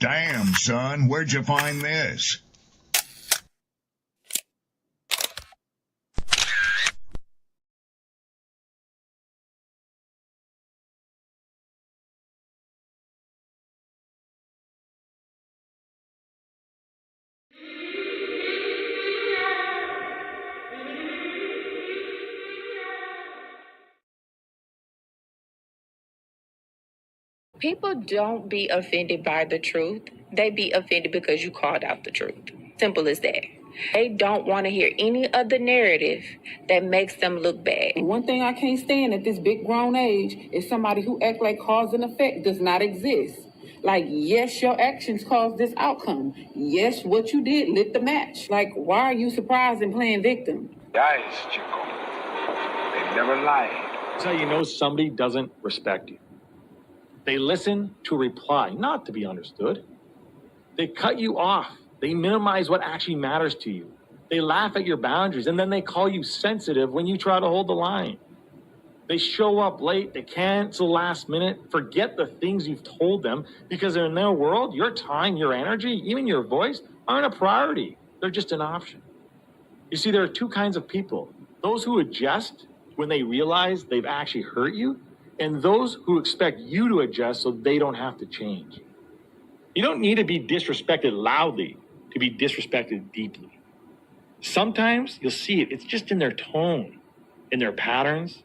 Damn, son, where'd you find this? People don't be offended by the truth. They be offended because you called out the truth. Simple as that. They don't want to hear any other narrative that makes them look bad. One thing I can't stand at this big grown age is somebody who act like cause and effect does not exist. Like, yes, your actions caused this outcome. Yes, what you did lit the match. Like, why are you surprised and playing victim? Guys, Chico, they never lied. That's how you know somebody doesn't respect you. They listen to reply, not to be understood. They cut you off. They minimize what actually matters to you. They laugh at your boundaries, and then they call you sensitive when you try to hold the line. They show up late. They cancel last minute, forget the things you've told them, because in their world, your time, your energy, even your voice aren't a priority. They're just an option. You see, there are two kinds of people. Those who adjust when they realize they've actually hurt you, and those who expect you to adjust so they don't have to change. You don't need to be disrespected loudly to be disrespected deeply. Sometimes you'll see it. It's just in their tone, in their patterns,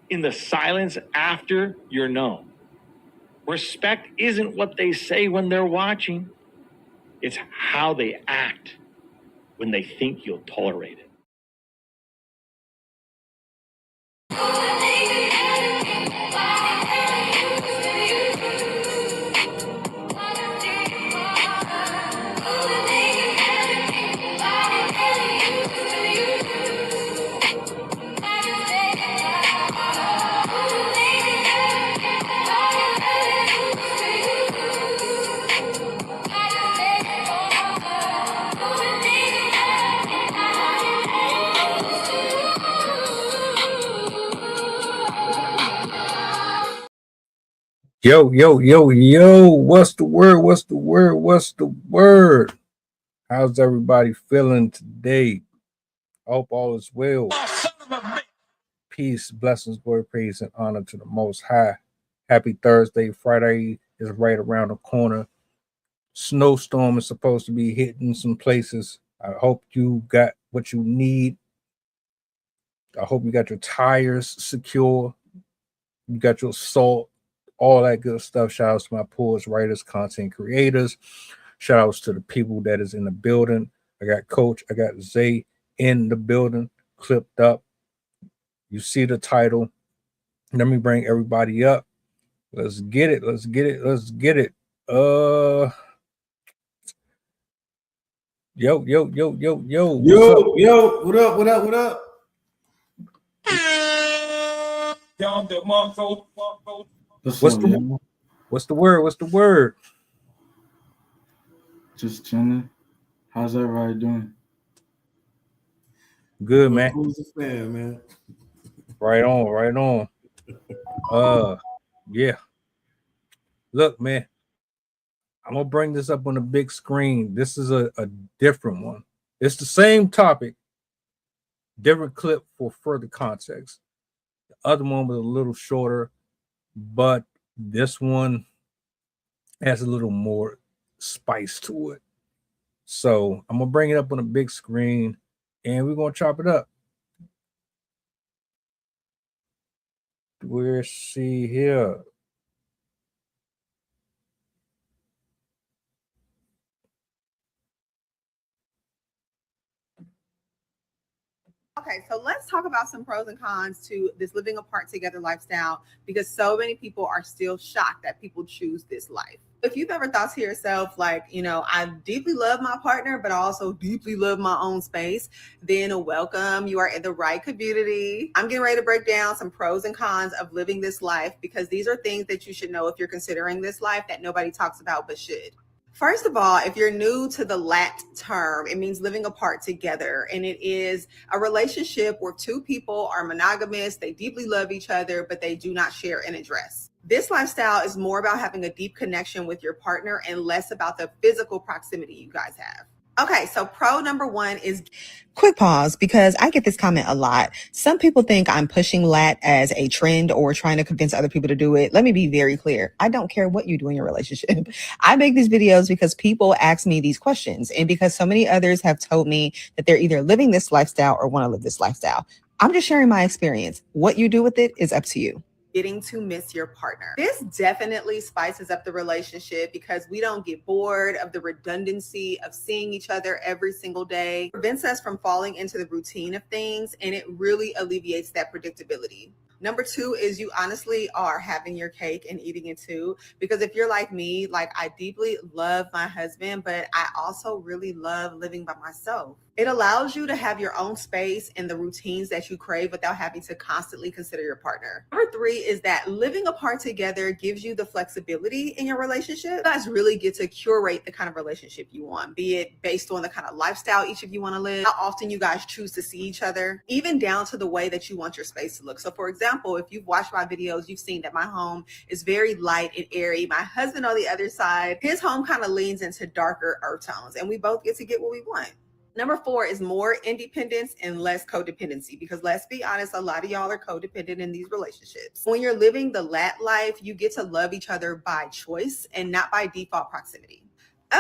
in the silence after you're known. Respect isn't what they say when they're watching. It's how they act when they think you'll tolerate it. Yo, yo, yo, yo, what's the word? What's the word? What's the word? How's everybody feeling today? Hope all is well. Peace, blessings, glory, praise, and honor to the Most High. Happy Thursday. Friday is right around the corner. Snowstorm is supposed to be hitting some places. I hope you got what you need. I hope you got your tires secure. You got your salt. All that good stuff. Shout outs to my poets, writers, content creators. Shout outs to the people that is in the building. I got Coach, I got Zay in the building, clipped up. You see the title. Let me bring everybody up. Let's get it. Let's get it. Let's get it. Yo, yo, yo, yo, yo. Yo, what up, what up, what up? What's the word? What's the word? Just chilling. How's everybody doing? Good, man. Who's the fan, man? Right on, right on. Yeah. Look, man, I'm gonna bring this up on the big screen. This is a different one. It's the same topic, different clip for further context. The other one was a little shorter, but this one has a little more spice to it. So I'm gonna bring it up on a big screen and we're gonna chop it up. We'll see here. Okay, so let's talk about some pros and cons to this living apart together lifestyle, because so many people are still shocked that people choose this life. If you've ever thought to yourself, like, I deeply love my partner, but I also deeply love my own space, then welcome. You are in the right community. I'm getting ready to break down some pros and cons of living this life, because these are things that you should know if you're considering this life that nobody talks about but should. First of all, if you're new to the LAT term, it means living apart together. And it is a relationship where two people are monogamous. They deeply love each other, but they do not share an address. This lifestyle is more about having a deep connection with your partner and less about the physical proximity you guys have. Okay, so pro number one is quick pause because I get this comment a lot. Some people think I'm pushing lat as a trend or trying to convince other people to do it. Let me be very clear. I don't care what you do in your relationship. I make these videos because people ask me these questions and because so many others have told me that they're either living this lifestyle or want to live this lifestyle. I'm just sharing my experience. What you do with it is up to you. Getting to miss your partner. This definitely spices up the relationship because we don't get bored of the redundancy of seeing each other every single day. It prevents us from falling into the routine of things, and it really alleviates that predictability. Number two is you honestly are having your cake and eating it too. Because if you're like me, like I deeply love my husband, but I also really love living by myself. It allows you to have your own space and the routines that you crave without having to constantly consider your partner. Number three is that living apart together gives you the flexibility in your relationship. You guys really get to curate the kind of relationship you want, be it based on the kind of lifestyle each of you want to live, how often you guys choose to see each other, even down to the way that you want your space to look. So for example, if you've watched my videos, you've seen that my home is very light and airy. My husband on the other side, his home kind of leans into darker earth tones, and we both get to get what we want. Number four is more independence and less codependency, because let's be honest, a lot of y'all are codependent in these relationships. When you're living the lat life, you get to love each other by choice and not by default proximity.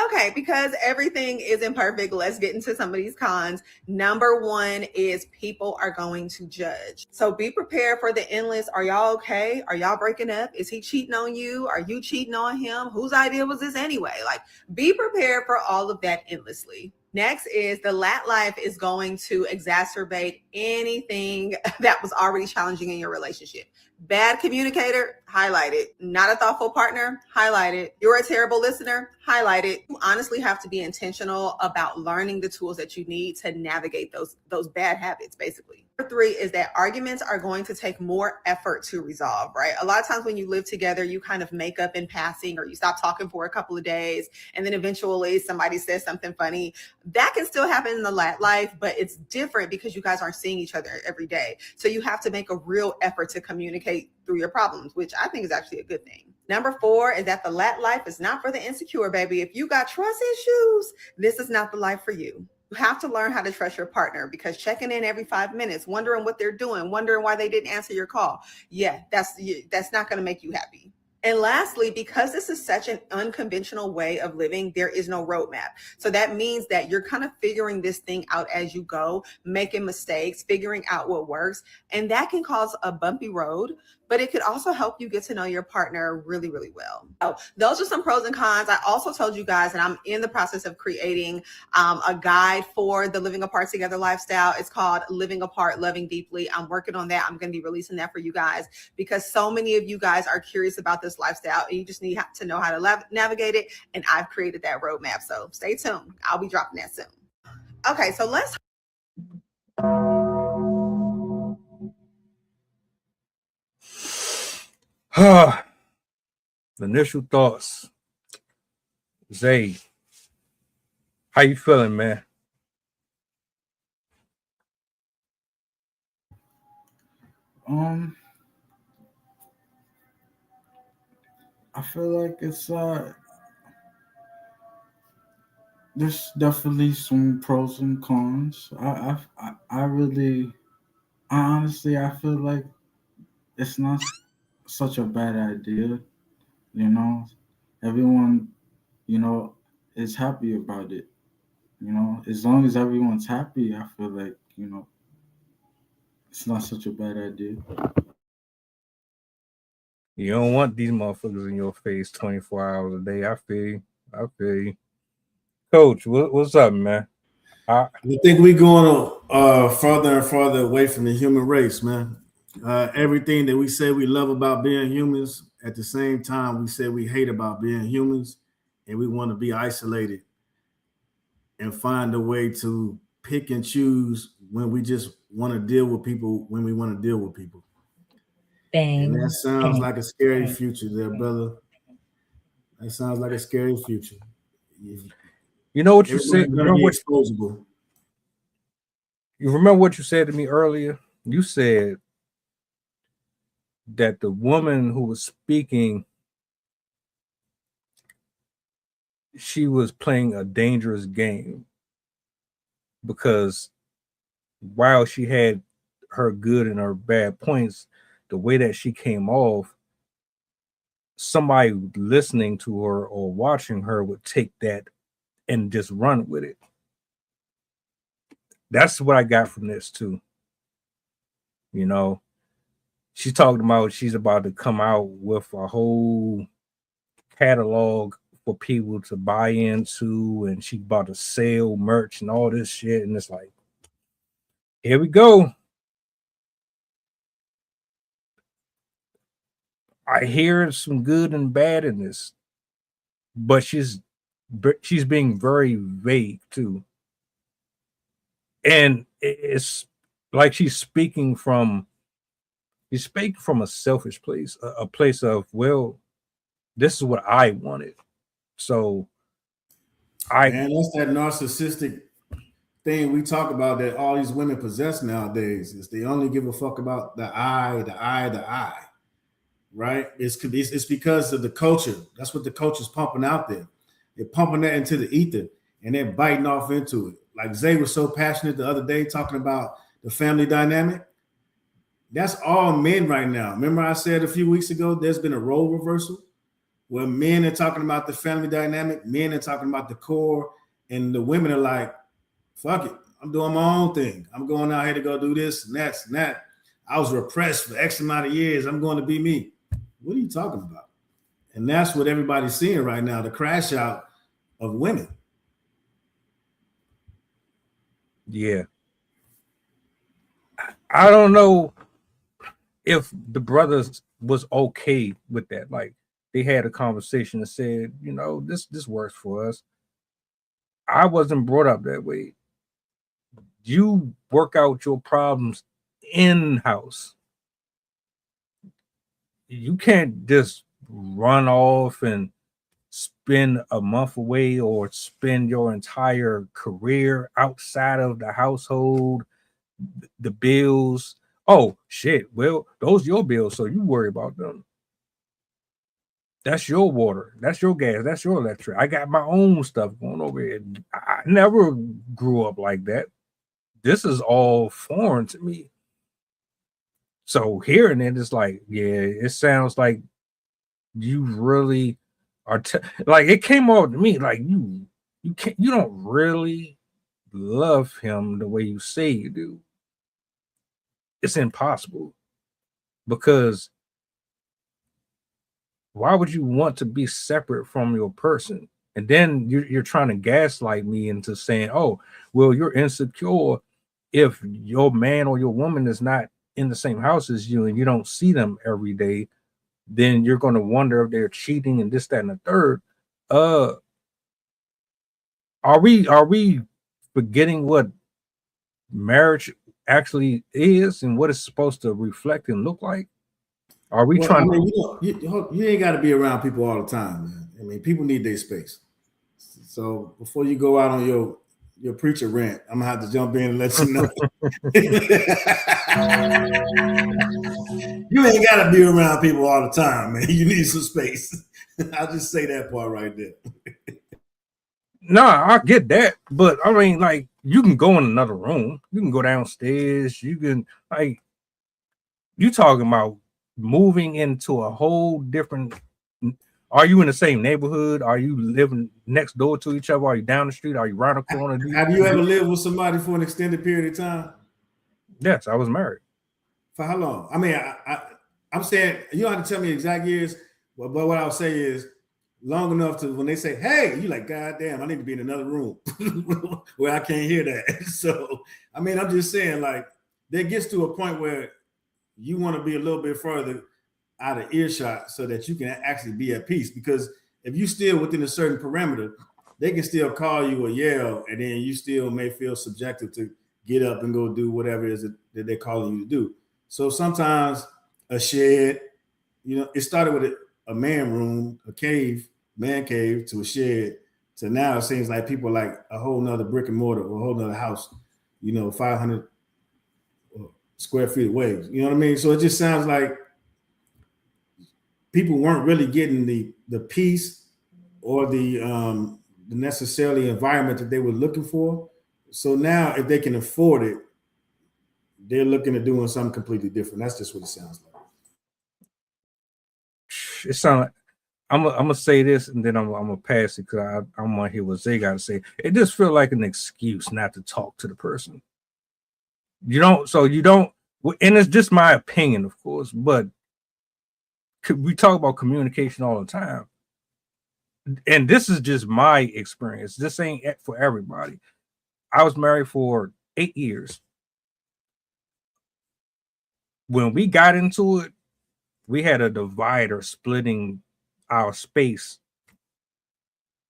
Okay, because everything isn't perfect, let's get into some of these cons. Number one is people are going to judge. So be prepared for the endless, are y'all okay? Are y'all breaking up? Is he cheating on you? Are you cheating on him? Whose idea was this anyway? Like, be prepared for all of that endlessly. Next is the lat life is going to exacerbate anything that was already challenging in your relationship. Bad communicator, highlight it. Not a thoughtful partner, highlight it. You're a terrible listener, highlight it. You honestly have to be intentional about learning the tools that you need to navigate those bad habits, basically. Number three is that arguments are going to take more effort to resolve, right? A lot of times when you live together, you kind of make up in passing or you stop talking for a couple of days and then eventually somebody says something funny. That can still happen in the lat life, but it's different because you guys aren't seeing each other every day. So you have to make a real effort to communicate through your problems, which I think is actually a good thing. Number four is that the lat life is not for the insecure, baby. If you got trust issues, this is not the life for you. You have to learn how to trust your partner, because checking in every 5 minutes, wondering what they're doing, wondering why they didn't answer your call. Yeah, that's not going to make you happy. And lastly, because this is such an unconventional way of living, there is no roadmap. So that means that you're kind of figuring this thing out as you go, making mistakes, figuring out what works. And that can cause a bumpy road, but it could also help you get to know your partner really, really well. So those are some pros and cons. I also told you guys that I'm in the process of creating a guide for the Living Apart Together lifestyle. It's called Living Apart, Loving Deeply. I'm working on that. I'm going to be releasing that for you guys because so many of you guys are curious about this lifestyle and you just need to know how to navigate it. And I've created that roadmap. So stay tuned. I'll be dropping that soon. Okay, so let's. Initial thoughts. Zay, how you feeling, man? I feel like it's there's definitely some pros and cons. I honestly I feel like it's not such a bad idea. You know, everyone, is happy about it. As long as everyone's happy, I feel like it's not such a bad idea. You don't want these motherfuckers in your face 24 hours a day. I feel you. I feel you. Coach, what's up, man? I think we're going further and further away from the human race, man. Everything that we say we love about being humans, at the same time, we say we hate about being humans, and we want to be isolated and find a way to pick and choose when we just want to deal with people, when we want to deal with people. Bang. And that sounds like a scary future there, brother. That sounds like a scary future. You know what you said? Exposable. You remember what you said to me earlier? You said that the woman who was speaking, she was playing a dangerous game, because while she had her good and her bad points, the way that she came off, somebody listening to her or watching her would take that and just run with it. That's what I got from this too. You know, she's talking about she's about to come out with a whole catalog for people to buy into, and she's about to sell merch and all this shit. And it's like, here we go. I hear some good and bad in this, but she's being very vague too, and it's like she's speaking from a selfish place, a place of, well, this is what I wanted, so Man, that's that narcissistic thing we talk about that all these women possess nowadays. Is they only give a fuck about the I, right? It's because of the culture. That's what the culture's pumping out there. They're pumping that into the ether and they're biting off into it. Like Zay was so passionate the other day talking about the family dynamic. That's all men right now. Remember I said a few weeks ago, there's been a role reversal where men are talking about the family dynamic, men are talking about the core, and the women are like, fuck it, I'm doing my own thing. I'm going out here to go do this and that and that. I was repressed for X amount of years. I'm going to be me. What are you talking about? And that's what everybody's seeing right now, the crash out of women. Yeah. I don't know if the brothers was okay with that. Like, they had a conversation and said, you know, this works for us. I wasn't brought up that way. You work out your problems in-house. You can't just run off and spend a month away or spend your entire career outside of the household, the bills. Oh shit, well, those are your bills, so you worry about them. That's your water, that's your gas, that's your electric. I got my own stuff going over here. I never grew up like that. This is all foreign to me. So hearing it, it's like, yeah, it sounds like you really are like, it came off to me like you don't really love him the way you say you do. It's impossible, because why would you want to be separate from your person? And then you're trying to gaslight me into saying, oh, well, you're insecure if your man or your woman is not in the same house as you and you don't see them every day. Then you're going to wonder if they're cheating and this, that, and the third. Are we forgetting what marriage actually is and what it's supposed to reflect and look like? Are we trying you ain't got to be around people all the time, man. I mean, people need their space. So before you go out on your preacher rant, I'm gonna have to jump in and let you know. You ain't got to be around people all the time, man. You need some space. I'll just say that part right there. No, I get that, but I mean, like, you can go in another room, you can go downstairs, you can, like, you talking about moving into a whole different. Are you in the same neighborhood? Are you living next door to each other? Are you down the street? Are you right across the corner? Have you ever lived with somebody for an extended period of time? Yes, I was married. For how long? I mean, I'm saying, you don't have to tell me exact years, but what I'll say is long enough to when they say, hey, you like, God damn, I need to be in another room where I can't hear that. So, I mean, I'm just saying, like, there gets to a point where you want to be a little bit further out of earshot so that you can actually be at peace. Because if you still within a certain parameter, they can still call you or yell, and then you still may feel subjective to get up and go do whatever it is that they're calling you to do. So sometimes a shed, you know, it started with a man room, man cave to a shed, to now it seems like people like a whole nother brick and mortar or a whole nother house, you know, 500 square feet away. You know what I mean? So it just sounds like people weren't really getting the peace or the necessarily environment that they were looking for. So now, if they can afford it, they're looking at doing something completely different. That's just what it sounds like. It sounds like I'm gonna say this and then I'm gonna pass it because I want to hear what Zay got to say. It just feels like an excuse not to talk to the person. You don't, and it's just my opinion, of course, but we talk about communication all the time. And this is just my experience. This ain't for everybody. I was married for 8 years. When we got into it, we had a divider splitting our space.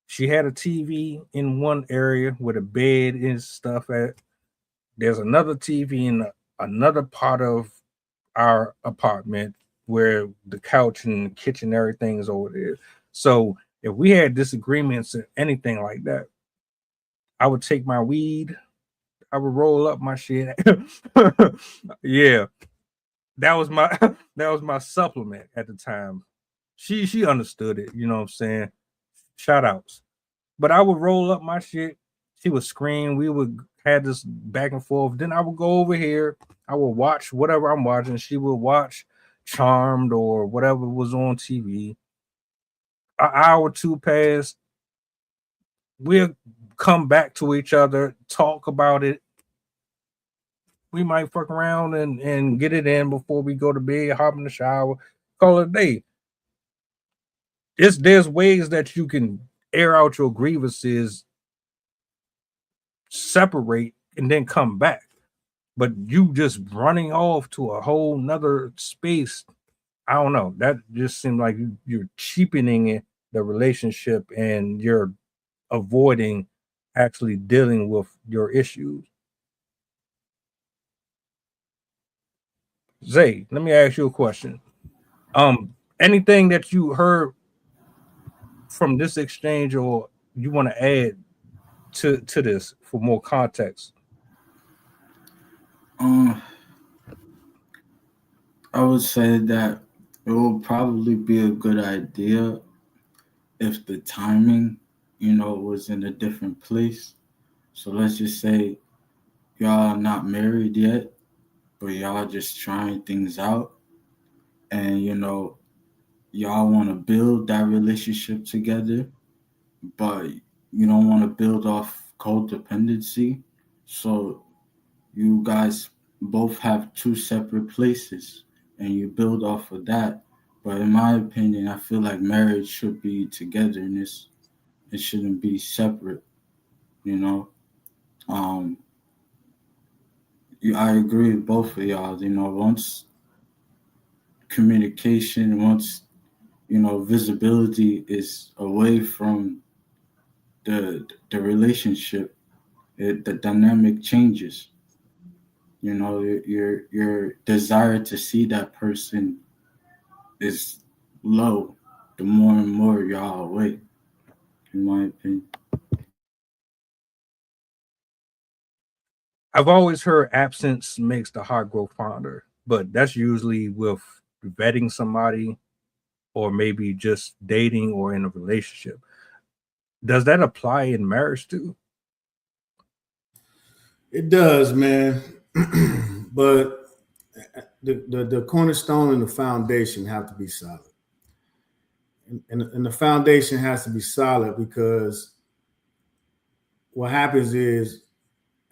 She had a TV in one area with a bed and stuff at. There's another TV in another part of our apartment where the couch and the kitchen, everything is over there. So if we had disagreements or anything like that, I would take my weed, I would roll up my shit. Yeah, that was my supplement at the time. She understood it, you know what I'm saying? Shout outs. But I would roll up my shit. She would scream. We would have this back and forth. Then I would go over here. I would watch whatever I'm watching. She would watch Charmed or whatever was on TV. An hour or two passed. We'll come back to each other, talk about it. We might fuck around and get it in before we go to bed, hop in the shower, call it a day. There's ways that you can air out your grievances, separate, and then come back. But you just running off to a whole nother space, I don't know. That just seemed like you're cheapening the relationship and you're avoiding actually dealing with your issues. Zay, let me ask you a question. Anything that you heard from this exchange or you want to add to this for more context? I would say that it will probably be a good idea if the timing, was in a different place. So let's just say y'all are not married yet, but y'all just trying things out, and y'all want to build that relationship together, but you don't want to build off codependency. So you guys both have two separate places and you build off of that. But in my opinion, I feel like marriage should be togetherness. It shouldn't be separate, you know. Um, I agree with both of y'all. Once communication, once visibility is away from the relationship, the dynamic changes. Your desire to see that person is low the more and more y'all away, in my opinion. I've always heard absence makes the heart grow fonder, but that's usually with vetting somebody or maybe just dating or in a relationship. Does that apply in marriage too? It does, man. But the cornerstone and the foundation have to be solid. And the foundation has to be solid because what happens is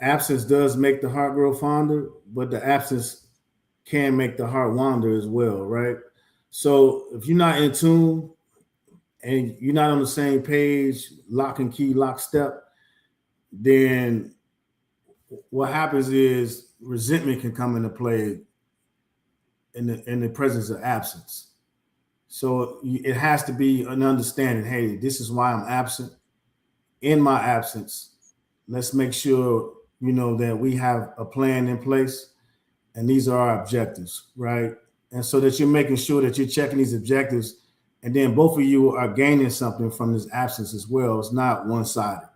absence does make the heart grow fonder, but the absence can make the heart wander as well, right? So if you're not in tune and you're not on the same page, lock and key, lock step, then what happens is resentment can come into play in the presence of absence. So it has to be an understanding. Hey, this is why I'm absent. In my absence, let's make sure that we have a plan in place, and these are our objectives, right? And so that you're making sure that you're checking these objectives, and then both of you are gaining something from this absence as well. It's not one-sided,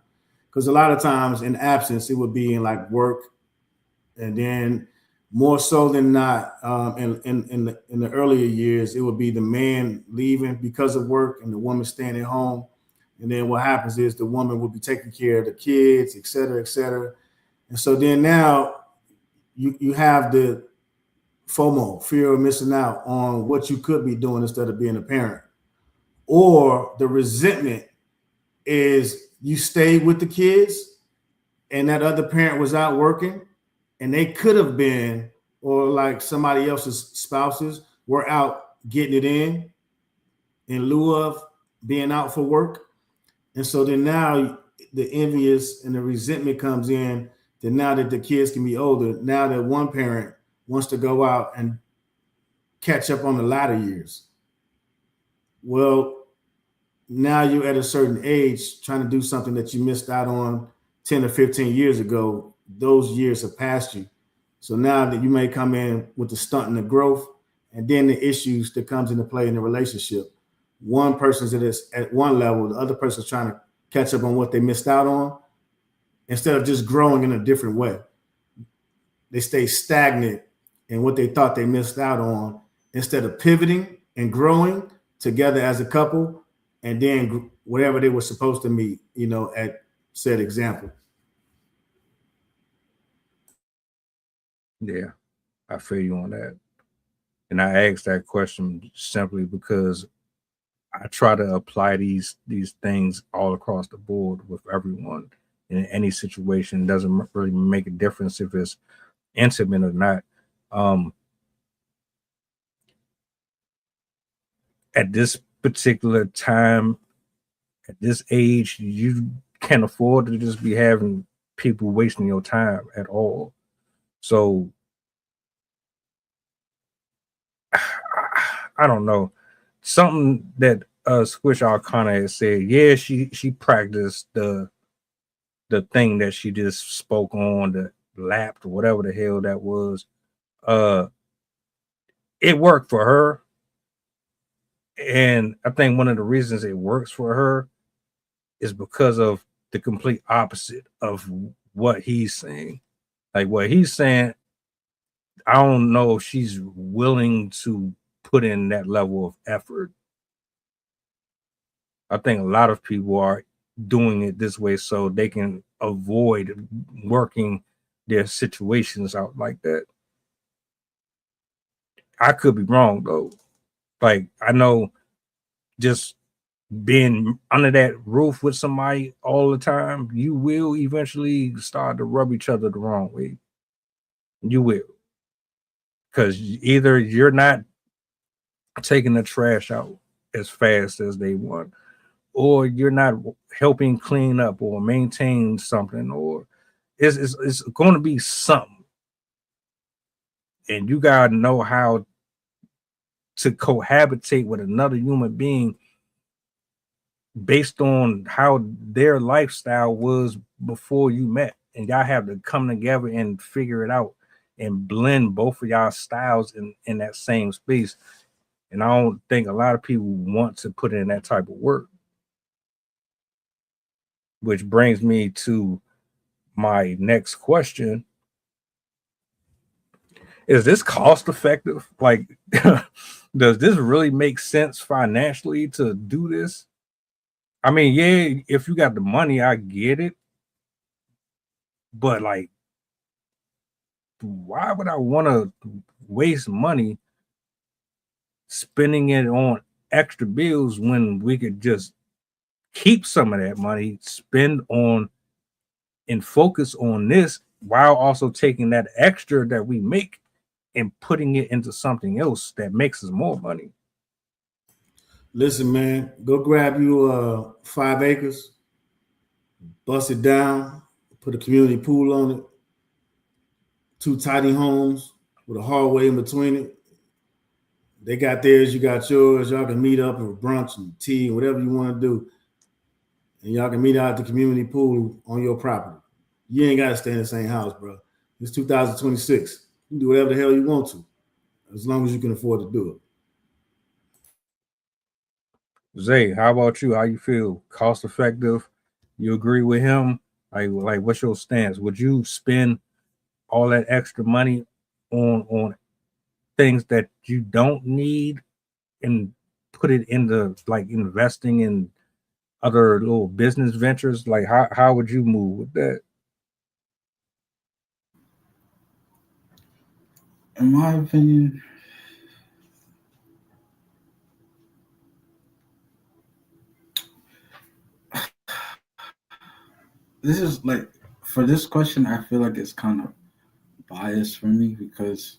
because a lot of times in absence it would be in like work, and then More so than not, in the earlier years, it would be the man leaving because of work and the woman staying at home. And then what happens is the woman will be taking care of the kids, et cetera, et cetera. And so then now you have the FOMO, fear of missing out on what you could be doing instead of being a parent. Or the resentment is you stayed with the kids and that other parent was out working and they could have been, or like somebody else's spouses were out getting it in lieu of being out for work. And so then now the envious and the resentment comes in that now that the kids can be older, now that one parent wants to go out and catch up on the latter years. Well, now you're at a certain age trying to do something that you missed out on 10 or 15 years ago. Those years have passed you. So now that you may come in with the stunt and the growth, and then the issues that comes into play in the relationship. One person's at one level, the other person's trying to catch up on what they missed out on, instead of just growing in a different way. They stay stagnant in what they thought they missed out on, instead of pivoting and growing together as a couple, and then whatever they were supposed to meet, at said example. Yeah, I feel you on that. And I asked that question simply because I try to apply these things all across the board with everyone in any situation. It doesn't really make a difference if it's intimate or not. At this particular time, at this age, you can't afford to just be having people wasting your time at all. So I don't know. Something that Squish Arcana has said, yeah, she practiced the thing that she just spoke on, the lapped, whatever the hell that was. It worked for her. And I think one of the reasons it works for her is because of the complete opposite of what he's saying. Like what he's saying, I don't know if she's willing to put in that level of effort. I think a lot of people are doing it this way so they can avoid working their situations out like that. I could be wrong though. Like I know just being under that roof with somebody all the time, you will eventually start to rub each other the wrong way. You will. Because either you're not taking the trash out as fast as they want, or you're not helping clean up or maintain something, or it's going to be something. And you got to know how to cohabitate with another human being based on how their lifestyle was before you met. And y'all have to come together and figure it out and blend both of y'all styles in that same space. And I don't think a lot of people want to put in that type of work. Which brings me to my next question. Is this cost effective? Like, does this really make sense financially to do this? I mean, yeah, if you got the money, I get it. But like, why would I want to waste money spending it on extra bills when we could just keep some of that money, spend on and focus on this while also taking that extra that we make and putting it into something else that makes us more money? Listen, man, go grab you 5 acres, bust it down, put a community pool on it, 2 tiny homes with a hallway in between it. They got theirs, you got yours. Y'all can meet up for brunch and tea, whatever you want to do. And y'all can meet out at the community pool on your property. You ain't got to stay in the same house, bro. It's 2026. You can do whatever the hell you want to, as long as you can afford to do it. Zay, how about you? How you feel? Cost effective? You agree with him? Like what's your stance? Would you spend all that extra money on things that you don't need and put it into like investing in other little business ventures? Like how would you move with that? In my opinion, this is like, for this question, I feel like it's kind of biased for me because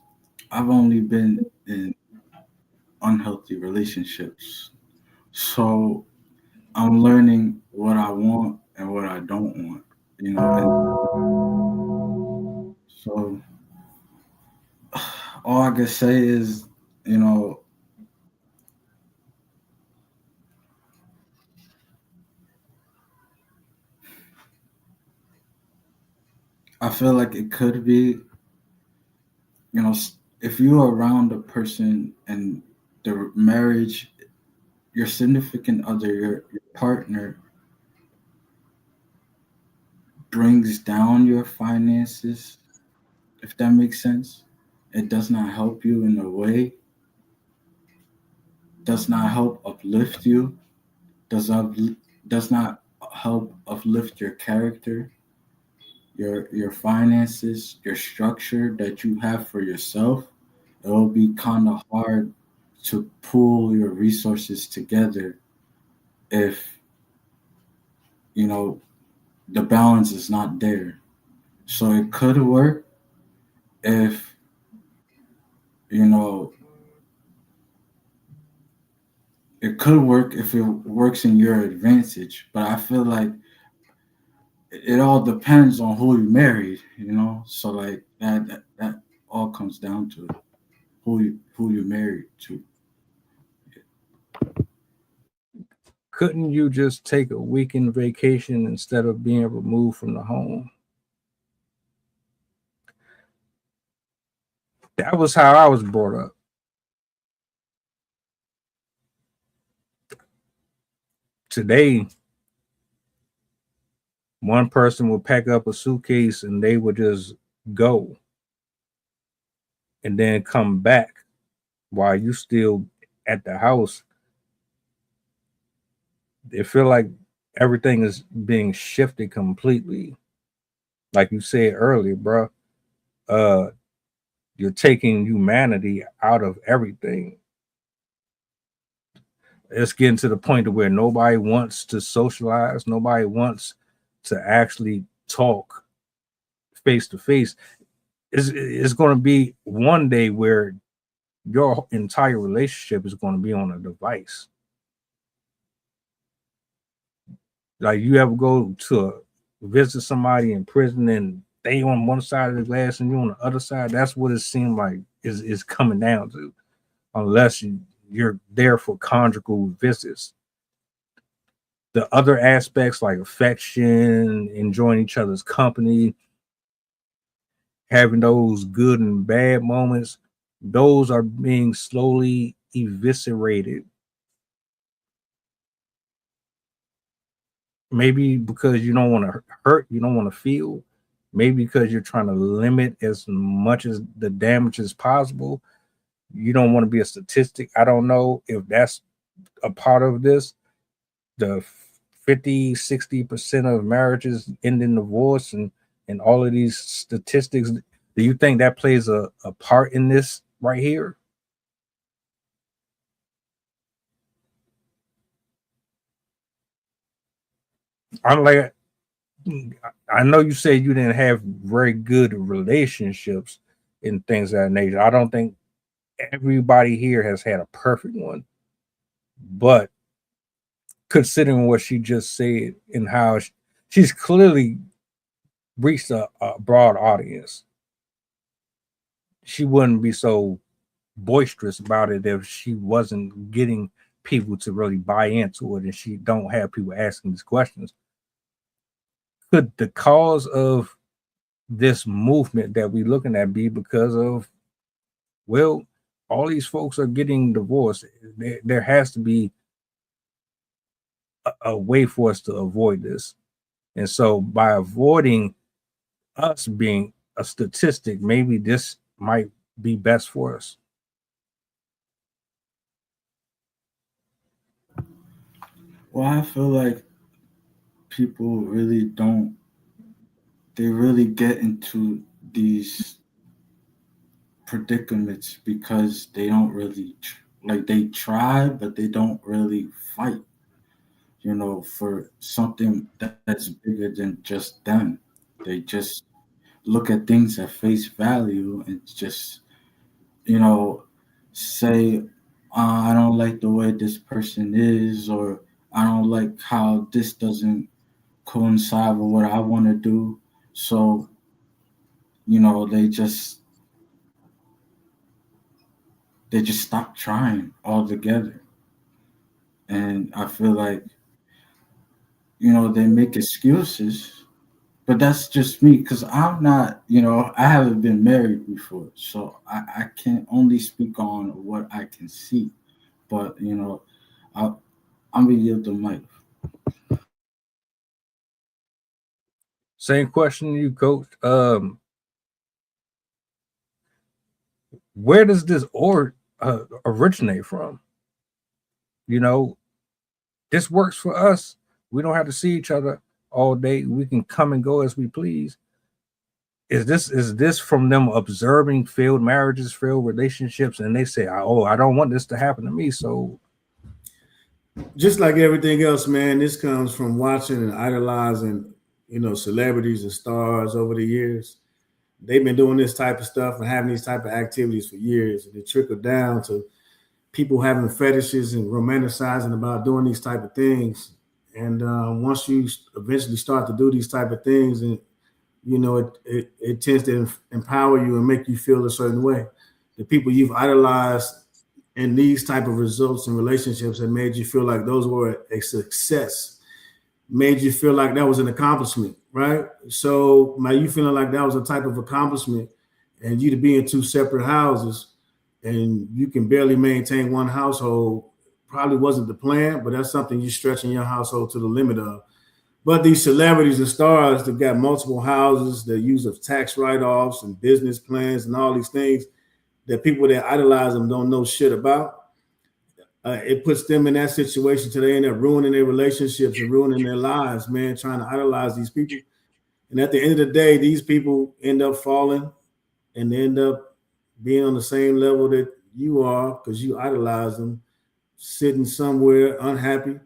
I've only been in unhealthy relationships. So I'm learning what I want and what I don't want, and so all I can say is, you know, I feel like it could be, if you're around a person and the marriage, your significant other, your partner brings down your finances, if that makes sense, it does not help you in a way, does not help uplift you, does not help uplift your character, your finances, your structure that you have for yourself. It will be kind of hard to pool your resources together if you know the balance is not there. So it could work if you know it could work if it works in your advantage, but I feel like it all depends on who you married. So like that all comes down to who you married to. Couldn't you just take a weekend vacation instead of being removed from the home? That was how I was brought up. Today, one person would pack up a suitcase and they would just go and then come back while you still at the house. It feel like everything is being shifted completely. Like you said earlier, bro. Uh, you're taking humanity out of everything. It's getting to the point to where nobody wants to socialize. Nobody wants to actually talk face to face. It's going to be one day where your entire relationship is going to be on a device. Like you ever go to visit somebody in prison and they on one side of the glass and you on the other side? That's what it seemed like is coming down to, unless you're there for conjugal visits. The other aspects like affection, enjoying each other's company, having those good and bad moments, those are being slowly eviscerated. Maybe because you don't want to hurt, you don't want to feel, maybe because you're trying to limit as much as the damage as possible. You don't want to be a statistic. I don't know if that's a part of this. The 50-60% of marriages end in divorce and all of these statistics. Do you think that plays a part in this right here? I'm like, I know you said you didn't have very good relationships and things of that nature. I don't think everybody here has had a perfect one, but considering what she just said and how she's clearly reached a broad audience, she wouldn't be so boisterous about it if she wasn't getting people to really buy into it and she don't have people asking these questions. Could the cause of this movement that we're looking at be because of, well, all these folks are getting divorced? There has to be a way for us to avoid this. And so by avoiding us being a statistic, maybe this might be best for us? Well, I feel like people really don't, they really get into these predicaments because they don't really, like, they try, but they don't really fight, for something that's bigger than just them. They just look at things at face value and just, you know, say, I don't like the way this person is, or I don't like how this doesn't coincide with what I want to do. So, they just stop trying altogether. And I feel like, they make excuses, but that's just me because I'm not, I haven't been married before. So I can only speak on what I can see. But, I, I'm going to yield the mic. Same question to you, Coach. Where does this originate from? This works for us. We don't have to see each other all day. We can come and go as we please. Is this from them observing failed marriages, failed relationships, and they say, "Oh, I don't want this to happen to me." So, just like everything else, man, this comes from watching and idolizing, celebrities and stars over the years. They've been doing this type of stuff and having these type of activities for years, and it trickled down to people having fetishes and romanticizing about doing these type of things. And once you eventually start to do these type of things, and it tends to empower you and make you feel a certain way. The people you've idolized in these type of results and relationships that made you feel like those were a success, made you feel like that was an accomplishment, right? So by you feeling like that was a type of accomplishment, and you to be in two separate houses and you can barely maintain one household, probably wasn't the plan, but that's something you're stretching your household to the limit of. But these celebrities and stars that got multiple houses, that use of tax write-offs and business plans and all these things that people that idolize them don't know shit about. It puts them in that situation till they end up ruining their relationships and ruining their lives, man, trying to idolize these people. And at the end of the day, these people end up falling and end up being on the same level that you are because you idolize them, sitting somewhere unhappy,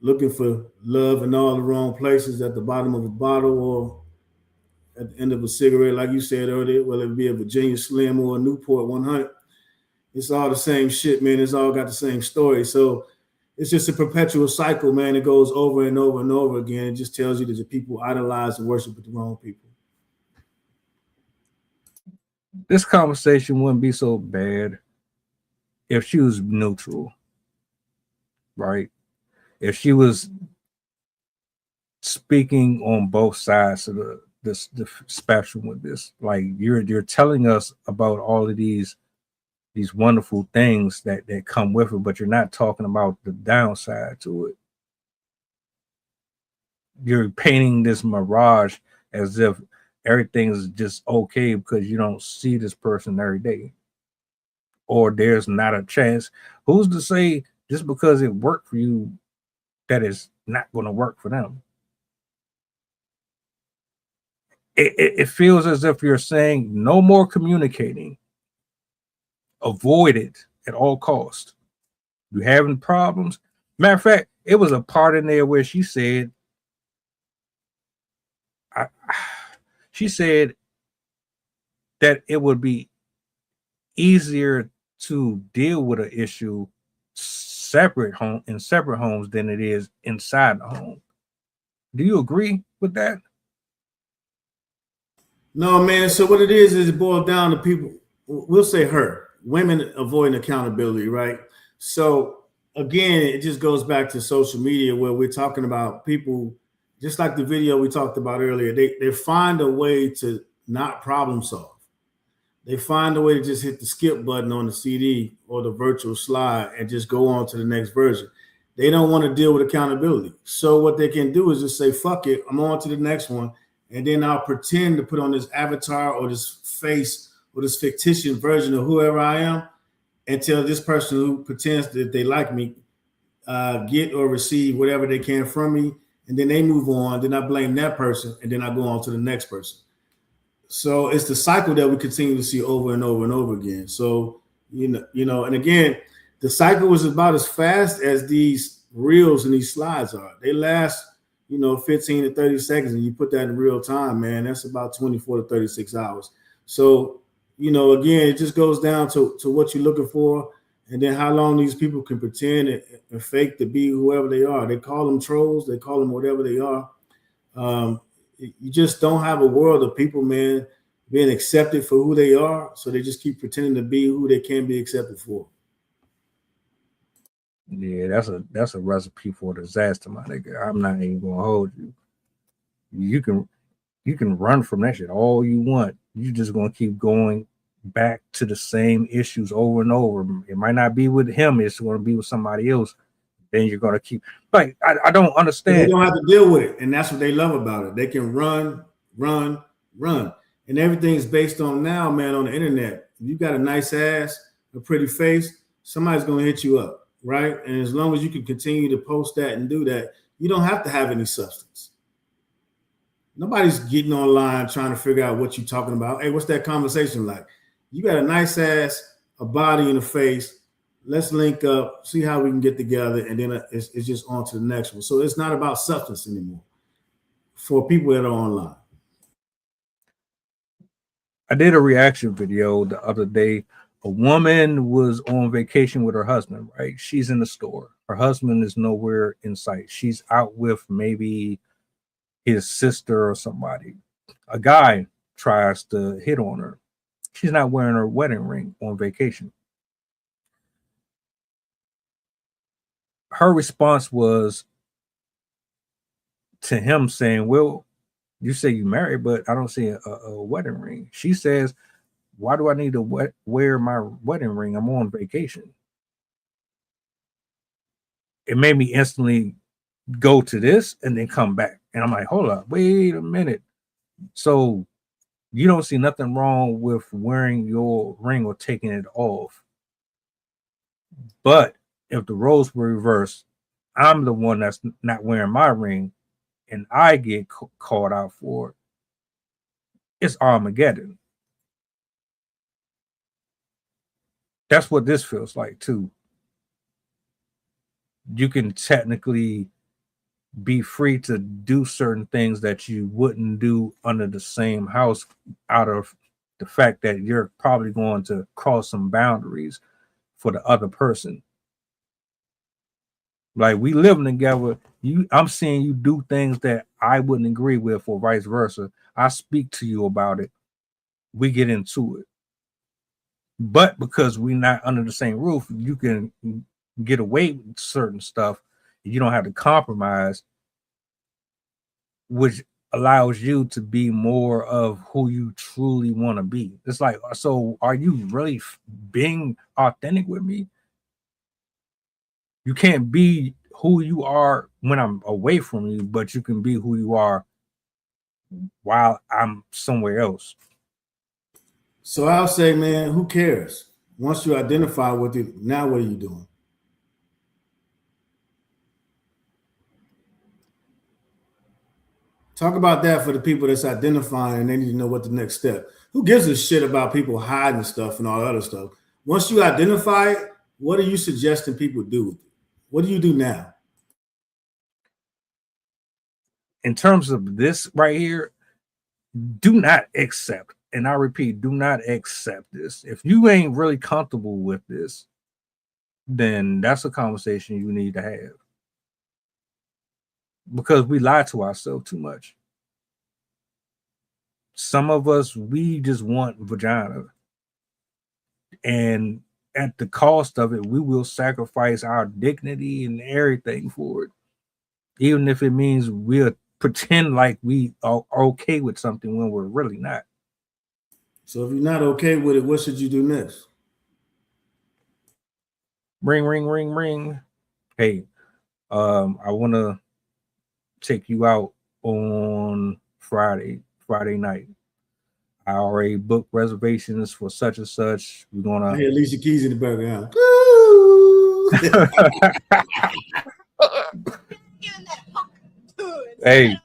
looking for love in all the wrong places, at the bottom of a bottle or at the end of a cigarette, like you said earlier, whether it be a Virginia Slim or a Newport 100. It's all the same shit, man. It's all got the same story. So it's just a perpetual cycle, man. It goes over and over and over again. It just tells you that the people idolize and worship the wrong people. This conversation wouldn't be so bad if she was neutral, right? If she was speaking on both sides of the spectrum with this, like you're telling us about all of these wonderful things that come with it, but you're not talking about the downside to it. You're painting this mirage as if everything is just okay because you don't see this person every day, or there's not a chance. Who's to say just because it worked for you that is not going to work for them? It feels as if you're saying no more communicating. Avoid it at all costs. You having problems? Matter of fact, it was a part in there where she said, that it would be easier to deal with an issue in separate homes than it is inside the home. Do you agree with that? No, man. So what it is it boils down to people. We'll say women avoiding accountability, right? So again, it just goes back to social media where we're talking about people, just like the video we talked about earlier. They find a way to not problem solve. They find a way to just hit the skip button on the CD or the virtual slide and just go on to the next version. They don't want to deal with accountability. So what they can do is just say, fuck it, I'm on to the next one. and then I'll pretend to put on this avatar or this face or this fictitious version of whoever I am until this person who pretends that they like me get or receive whatever they can from me, and then they move on. Then I blame that person, and then I go on to the next person. So it's the cycle that we continue to see over and over and over again. So and again, the cycle is about as fast as these reels and these slides are. They last 15 to 30 seconds, and you put that in real time, man, that's about 24 to 36 hours. So again, it just goes down to what you're looking for, and then how long these people can pretend and fake to be whoever they are. They call them trolls, they call them whatever they are. You just don't have a world of people, man, being accepted for who they are. So they just keep pretending to be who they can be accepted for. Yeah, that's a recipe for disaster, my nigga. I'm not even gonna hold you. You can run from that shit all you want. You just gonna keep going back to the same issues over and over. It might not be with him, it's gonna be with somebody else. Then you're gonna keep like I don't understand. They don't have to deal with it, and that's what they love about it. They can run, and everything's based on now, man, on the internet. If you got a nice ass, a pretty face, somebody's gonna hit you up, right? And as long as you can continue to post that and do that, you don't have to have any substance. Nobody's getting online trying to figure out what you're talking about. Hey, what's that conversation like? You got a nice ass, a body and a face. Let's link up, see how we can get together, and then it's just on to the next one. So it's not about substance anymore for people that are online. I did a reaction video the other day. A woman was on vacation with her husband, right? She's in the store. Her husband is nowhere in sight. She's out with maybe his sister or somebody. A guy tries to hit on her. She's not wearing her wedding ring on vacation. Her response was to him saying, well, you say you married, but I don't see a wedding ring. She says, why do I need to wear my wedding ring? I'm on vacation. It made me instantly go to this and then come back. And I'm like, hold up, wait a minute. So you don't see nothing wrong with wearing your ring or taking it off. But if the roles were reversed, I'm the one that's not wearing my ring and I get called out for it, it's Armageddon. That's what this feels like too. You can technically be free to do certain things that you wouldn't do under the same house out of the fact that you're probably going to cross some boundaries for the other person. Like we living together, I'm seeing you do things that I wouldn't agree with, or vice versa. I speak to you about it. We get into it. But because we're not under the same roof, you can get away with certain stuff. You don't have to compromise, which allows you to be more of who you truly want to be. It's like, so are you really being authentic with me? You can't be who you are when I'm away from you, but you can be who you are while I'm somewhere else. So I'll say, man, who cares? Once you identify with it, now what are you doing? Talk about that for the people that's identifying and they need to know what the next step. Who gives a shit about people hiding stuff and all that other stuff? Once you identify it, what are you suggesting people do with it? What do you do now? In terms of this right here, do not accept, and I repeat, do not accept this. If you ain't really comfortable with this, then that's a conversation you need to have. Because we lie to ourselves too much. Some of us, we just want vagina. And at the cost of it, we will sacrifice our dignity and everything for it. Even if it means we'll pretend like we are okay with something when we're really not. So if you're not okay with it, what should you do next? Ring, ring, ring, ring. Hey, I want to take you out on Friday night. I already booked reservations for such and such. We're I gonna hear Alicia Keys in the background. Hey,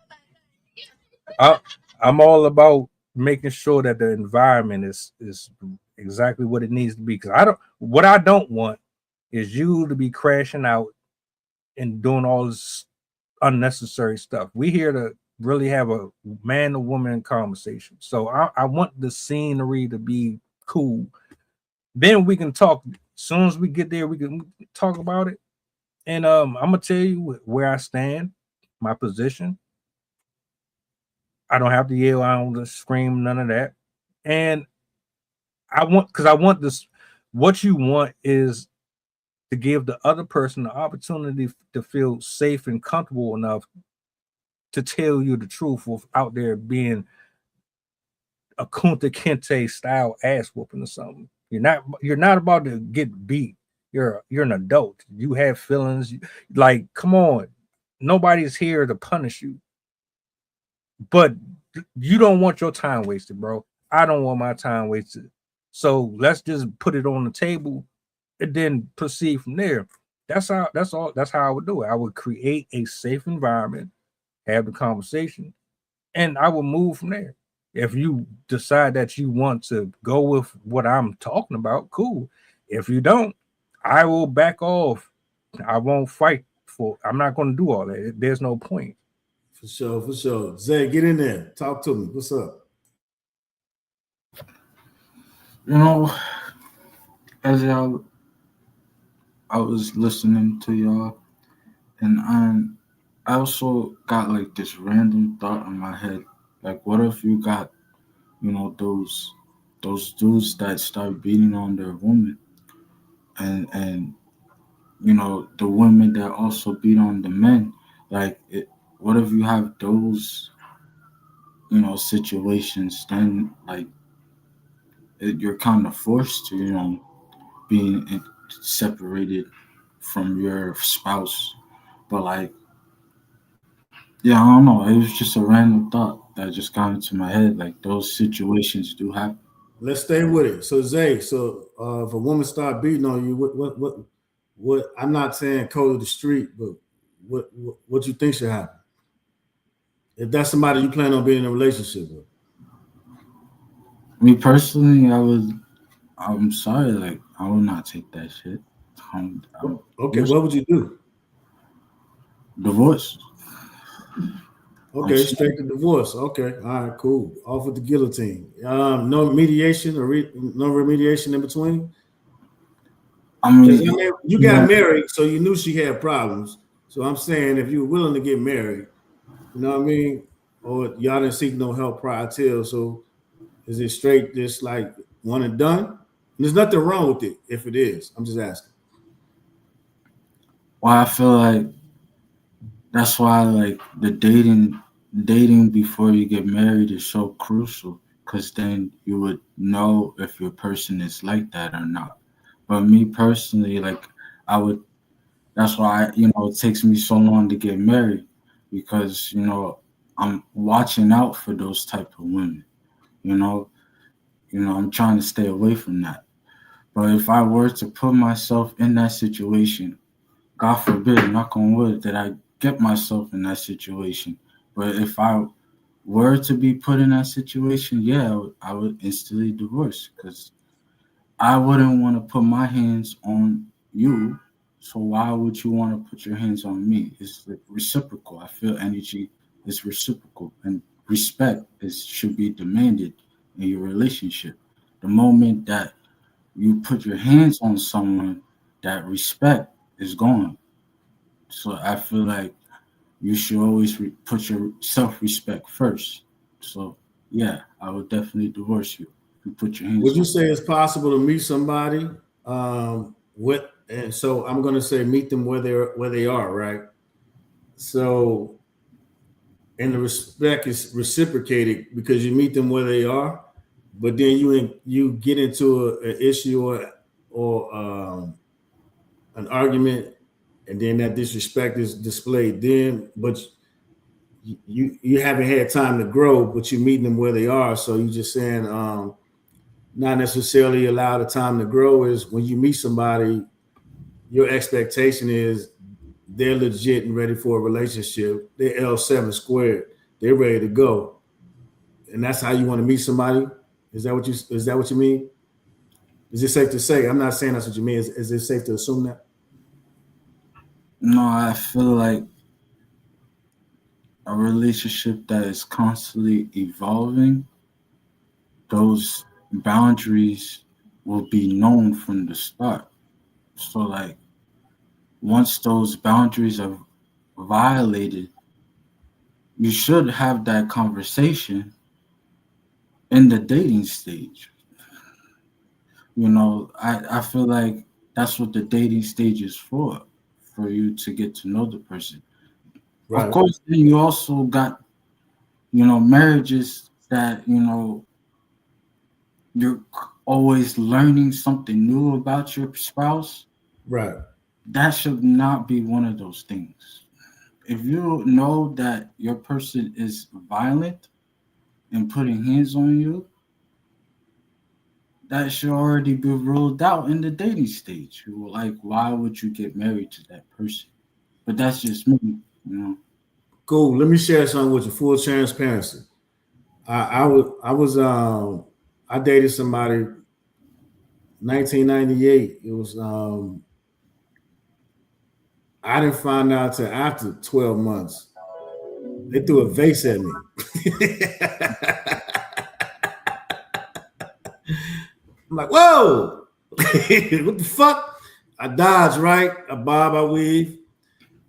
I'm all about making sure that the environment is exactly what it needs to be. Because what I don't want is you to be crashing out and doing all this unnecessary stuff. We here to really have a man to woman conversation. So I want the scenery to be cool. Then we can talk. As soon as we get there, we can talk about it. And I'm gonna tell you where I stand, my position. I don't have to yell, I don't just scream, none of that. And because I want this. What you want is to give the other person the opportunity to feel safe and comfortable enough to tell you the truth without there being a Kunta Kinte style ass whooping or something. You're not about to get beat. You're an adult. You have feelings. Like, come on. Nobody's here to punish you. But you don't want your time wasted, bro. I don't want my time wasted. So let's just put it on the table and then proceed from there. That's how I would do it. I would create a safe environment, have the conversation, and I will move from there. If you decide that you want to go with what I'm talking about, cool. If you don't, I will back off. I won't fight I'm not going to do all that. There's no point. For sure. Zay, get in there. Talk to me. What's up? You know, as I was listening to y'all, and I also got like this random thought in my head. Like, what if you got, those dudes that start beating on their women, and the women that also beat on the men. Like, what if you have those situations? Then, like, you're kind of forced to being separated from your spouse. But, like, yeah, I don't know. It was just a random thought that just got into my head. Like, those situations do happen. Let's stay with it. So Zay, if a woman start beating on you, what? I'm not saying code of the street, but what you think should happen? If that's somebody you plan on being in a relationship with. Me personally, I'm sorry. Like, I will not take that shit. Okay, what would you do? Divorce. Okay, straight to divorce. Okay, all right, cool. Off with the guillotine. No mediation or no remediation in between. I mean, you got married, so you knew she had problems. So I'm saying, if you were willing to get married, you know what I mean, or y'all didn't seek no help prior to, so is it straight just like one and done? And there's nothing wrong with it if it is. I'm just asking. Well, I feel like that's why, like, the dating before you get married is so crucial, because then you would know if your person is like that or not. But me personally, like, I would. That's why it takes me so long to get married, because I'm watching out for those type of women. I'm trying to stay away from that. But if I were to put myself in that situation, God forbid, knock on wood, that I get myself in that situation. But if I were to be put in that situation, yeah, I would instantly divorce, because I wouldn't want to put my hands on you. So why would you want to put your hands on me? It's reciprocal. I feel energy is reciprocal, and respect should be demanded in your relationship. The moment that you put your hands on someone, that respect is gone. So I feel like you should always put your self-respect first. So yeah, I would definitely divorce you. You put your hands. Would you say it's possible to meet somebody and so I'm going to say meet them where they are, right? So, and the respect is reciprocated because you meet them where they are, but then you get into an issue or an argument, and then that disrespect is displayed. Then, but you haven't had time to grow, but you're meeting them where they are. So you're just saying not necessarily allow the time to grow. Is when you meet somebody, your expectation is they're legit and ready for a relationship. They're L7 squared. They're ready to go, and that's how you want to meet somebody. Is that what you mean? Is it safe to say? I'm not saying that's what you mean. Is it safe to assume that? No, I feel like a relationship that is constantly evolving, those boundaries will be known from the start. So, like, once those boundaries are violated, you should have that conversation in the dating stage. I feel like that's what the dating stage is for you to get to know the person. Right. Of course, then you also got, marriages that, you're always learning something new about your spouse. Right. That should not be one of those things. If you know that your person is violent and putting hands on you, that should already be ruled out in the dating stage. Like, why would you get married to that person? But that's just me. Cool. Let me share something with you. Full transparency. I dated somebody 1998. It was I didn't find out till after 12 months. They threw a vase at me. I'm like, whoa, what the fuck? I dodge, right? I bob, I weave.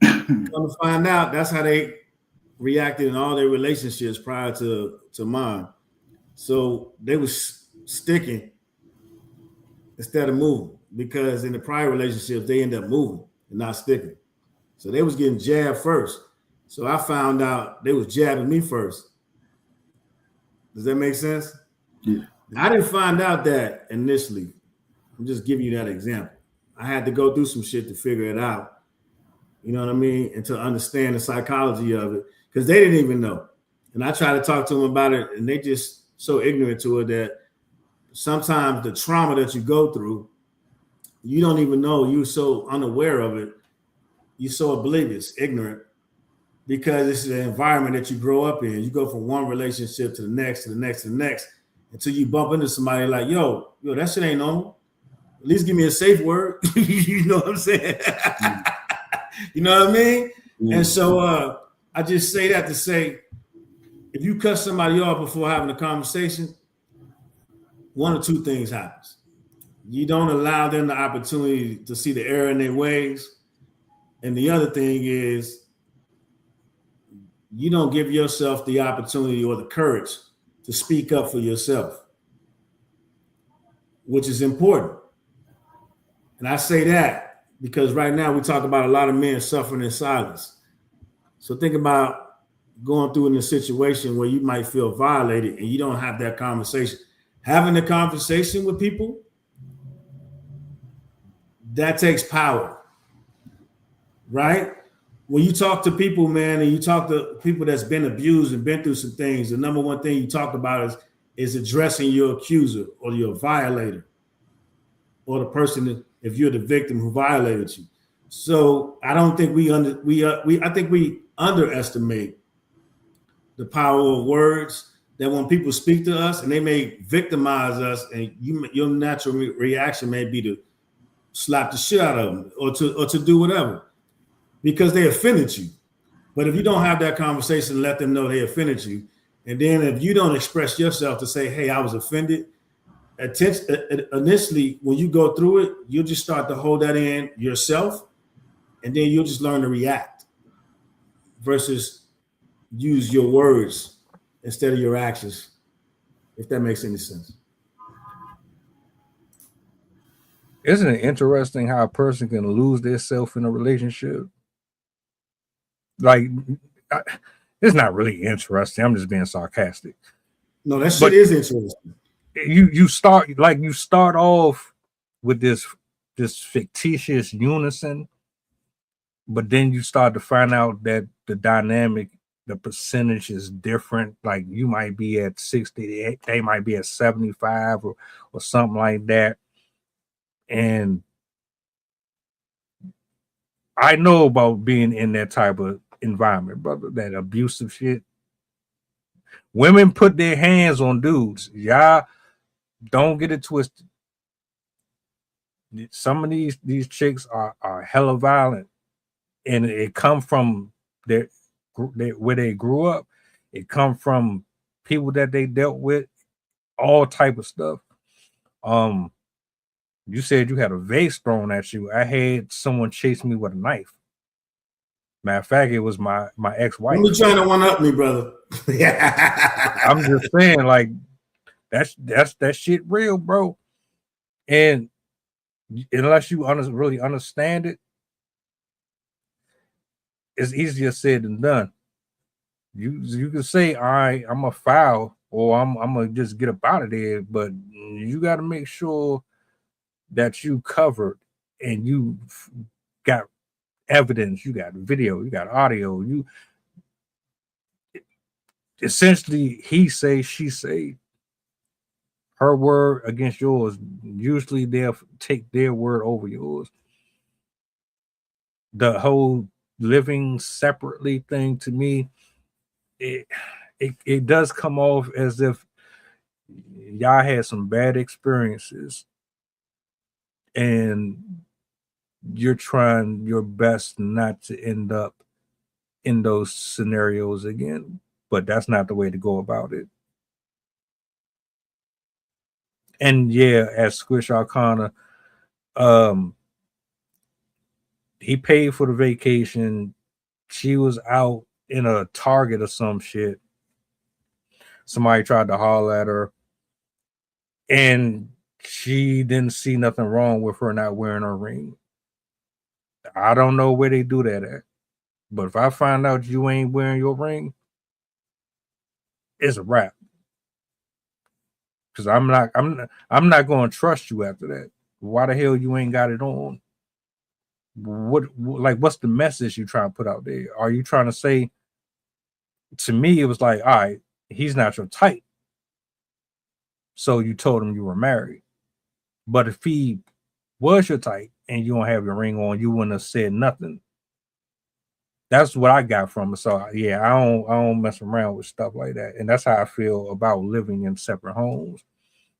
Come to find out, that's how they reacted in all their relationships prior to mine. So they was sticking instead of moving, because in the prior relationships they end up moving and not sticking. So they was getting jabbed first. So I found out they was jabbing me first. Does that make sense? Yeah. I didn't find out that initially. I'm just giving you that example. I had to go through some shit to figure it out. You know what I mean? And to understand the psychology of it, because they didn't even know. And I tried to talk to them about it, and they just so ignorant to it that sometimes the trauma that you go through, you don't even know. You're so unaware of it. You're so oblivious, ignorant, because it's the environment that you grow up in. You go from one relationship to the next, to the next, to the next, until you bump into somebody like, yo, that shit ain't normal. At least give me a safe word. You know what I'm saying? You know what I mean? And so I just say that to say, if you cut somebody off before having a conversation, one or two things happens. You don't allow them the opportunity to see the error in their ways. And the other thing is, you don't give yourself the opportunity or the courage to speak up for yourself, which is important. And I say that because right now we talk about a lot of men suffering in silence. So think about going through in a situation where you might feel violated and you don't have that conversation. Having a conversation with people, that takes power, right? When you talk to people, man, and you talk to people that's been abused and been through some things, the number one thing you talk about is addressing your accuser or your violator, or the person, if you're the victim who violated you. So I don't think I think we underestimate the power of words. That when people speak to us and they may victimize us, and your natural reaction may be to slap the shit out of them or to do whatever, because they offended you. But if you don't have that conversation, let them know they offended you. And then if you don't express yourself to say, hey, I was offended, initially, when you go through it, you'll just start to hold that in yourself, and then you'll just learn to react versus use your words instead of your actions, if that makes any sense. Isn't it interesting how a person can lose themselves in a relationship? Like, it's not really interesting. I'm just being sarcastic. No, that shit is interesting. You start off with this fictitious unison, but then you start to find out that the dynamic the percentage is different. Like you might be at 60, they might be at 75 or something like that. And I know about being in that type of environment, brother, that abusive shit. Women put their hands on dudes. Y'all don't get it twisted. Some of these chicks are hella violent, and it come from where they grew up. It come from people that they dealt with, all type of stuff. You said you had a vase thrown at you. I had someone chase me with a knife. Matter of fact, it was my ex-wife. You trying to one up me, brother? I'm just saying, like that's that shit real, bro. And unless you really understand it, it's easier said than done. You can say, all right, I'm a foul, or I'm gonna just get up out of there, but you got to make sure that you covered and you got evidence, you got video, you got audio, you essentially he say, she say, her word against yours. Usually they'll take their word over yours. The whole living separately thing, to me, it does come off as if y'all had some bad experiences and you're trying your best not to end up in those scenarios again, but that's not the way to go about it. And yeah, as Squish Arcana, he paid for the vacation. She was out in a Target or some shit. Somebody tried to holler at her, and she didn't see nothing wrong with her not wearing her ring. I don't know where they do that at, but if I find out you ain't wearing your ring, it's a wrap. Because I'm not going to trust you after that. Why the hell you ain't got it on? What's the message you trying to put out there? Are you trying to say, to me, it was like, all right, he's not your type, so you told him you were married. But if he was your type and you don't have your ring on, you wouldn't have said nothing. That's what I got from it. So yeah, I don't mess around with stuff like that. And that's how I feel about living in separate homes.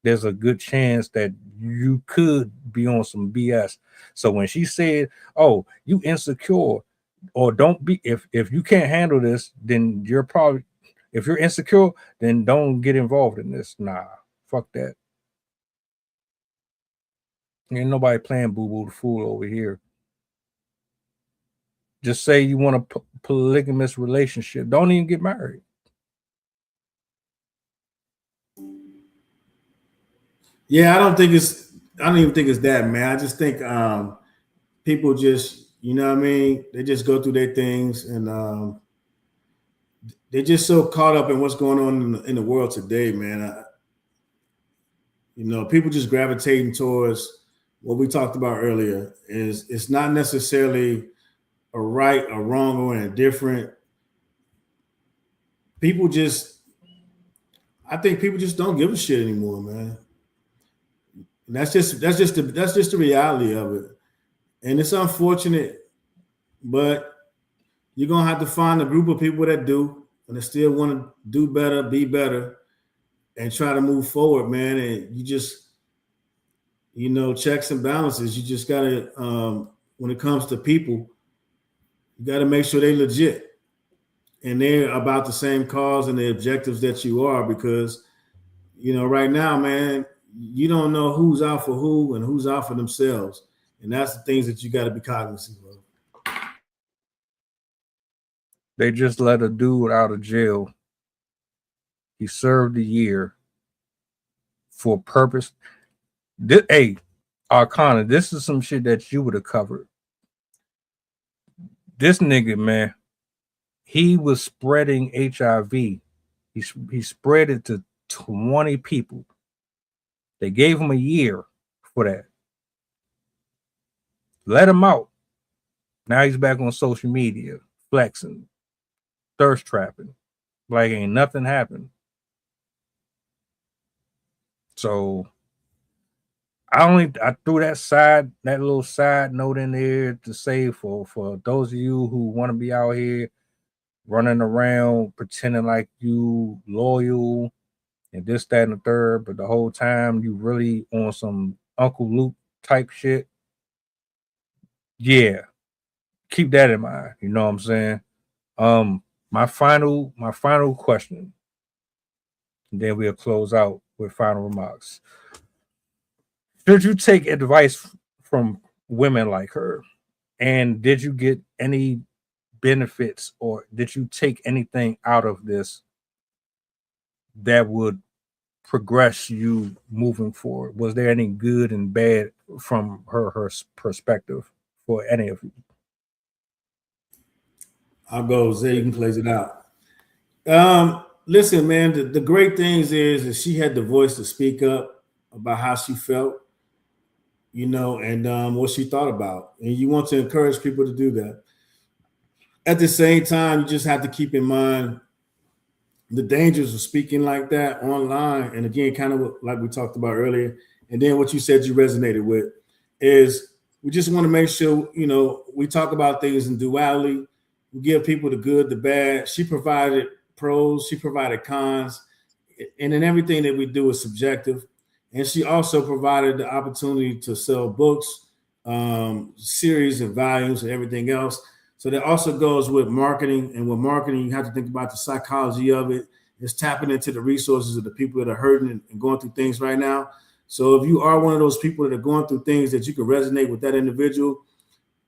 There's a good chance that you could be on some BS. So when she said, "Oh, you insecure," or don't be, if you can't handle this, then you're probably, if you're insecure, then don't get involved in this. Nah, fuck that. Ain't nobody playing boo-boo the fool over here. Just say you want a polygamous relationship. Don't even get married. Yeah, I don't even think it's that, man. I just think people just, you know what I mean? They just go through their things, and they're just so caught up in what's going on in the world today, man. People just gravitating towards what we talked about earlier. It's not necessarily a right, a wrong, or an indifferent. I think people just don't give a shit anymore, man. And that's just the reality of it. And it's unfortunate, but you're gonna have to find a group of people that do and that still want to do better, be better, and try to move forward, man. And you just, checks and balances. You just gotta, when it comes to people, you gotta make sure they legit and they're about the same cause and the objectives that you are, because right now, man, you don't know who's out for who and who's out for themselves. And that's the things that you got to be cognizant of. They just let a dude out of jail. He served a year for a purpose. Hey, Arcana, this is some shit that you would have covered. This nigga, man, he was spreading HIV. He spread it to 20 people. They gave him a year for that. Let him out. Now he's back on social media flexing. thirst trapping. Like ain't nothing happened. So I threw that little side note in there to say for those of you who want to be out here running around pretending like you loyal and this, that, and the third, but the whole time you really on some Uncle Luke type shit. Yeah, keep that in mind. You know what I'm saying? My final question, and then we'll close out with final remarks. Should you take advice from women like her? And did you get any benefits or did you take anything out of this that would progress you moving forward? Was there any good and bad from her perspective for any of you? I'll go, Zay, you can close it out. Listen, man, the great things is that she had the voice to speak up about how she felt, and what she thought about. And you want to encourage people to do that. At the same time, you just have to keep in mind the dangers of speaking like that online. And again, kind of like we talked about earlier, and then what you said you resonated with is we just want to make sure, we talk about things in duality. We give people the good, the bad. She provided pros, she provided cons, and then everything that we do is subjective. And she also provided the opportunity to sell books, series and volumes and everything else. So that also goes with marketing. And with marketing, you have to think about the psychology of it. It's tapping into the resources of the people that are hurting and going through things right now. So if you are one of those people that are going through things that you can resonate with that individual,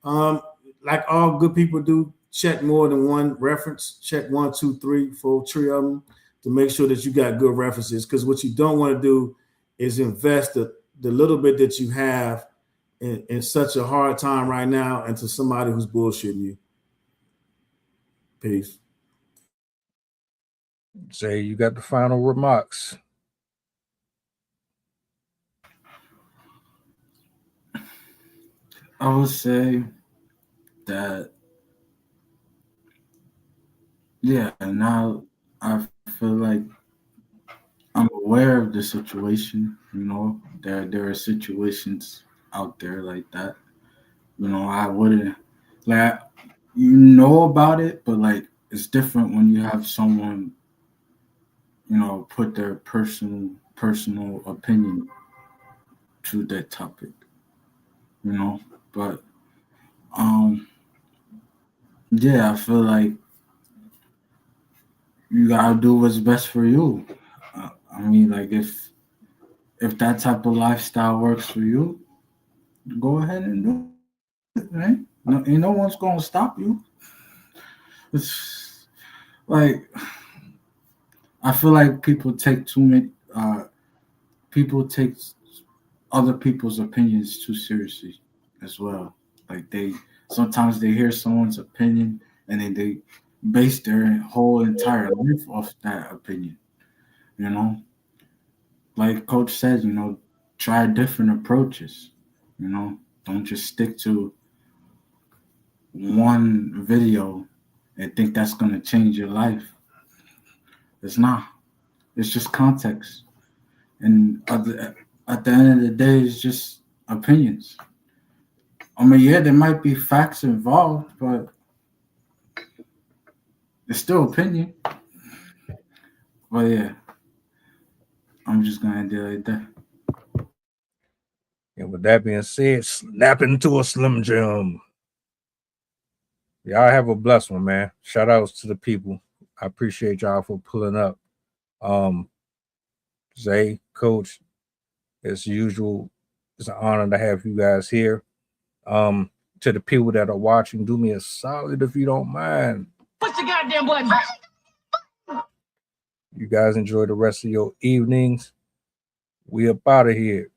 like all good people do, check more than one reference, check 1, 2, 3, 4, 3 of them to make sure that you got good references. Because what you don't want to do is invest the little bit that you have in such a hard time right now into somebody who's bullshitting you. Peace. Say you got the final remarks. I would say that, yeah, now I feel like I'm aware of the situation. There are situations out there like that. I wouldn't like about it, but like it's different when you have someone, put their personal opinion to that topic. But yeah, I feel like you gotta do what's best for you. I mean, like if that type of lifestyle works for you, go ahead and do it, right? No one's gonna stop you. It's like I feel like people take too many. People take other people's opinions too seriously as well. Like sometimes they hear someone's opinion and then they base their whole entire life off that opinion. Like Coach said, try different approaches. Don't just stick to one video and think that's going to change your life. It's not. It's just context. And at the end of the day, it's just opinions. I mean, yeah, there might be facts involved, but it's still opinion. But yeah, I'm just going to end it like that. And with that being said, snap into a Slim Jim. Y'all have a blessed one, man. Shout outs to the people. I appreciate y'all for pulling up. Zay, Coach, as usual, it's an honor to have you guys here. To the people that are watching, do me a solid if you don't mind. Push the goddamn button. You guys enjoy the rest of your evenings. We up out of here.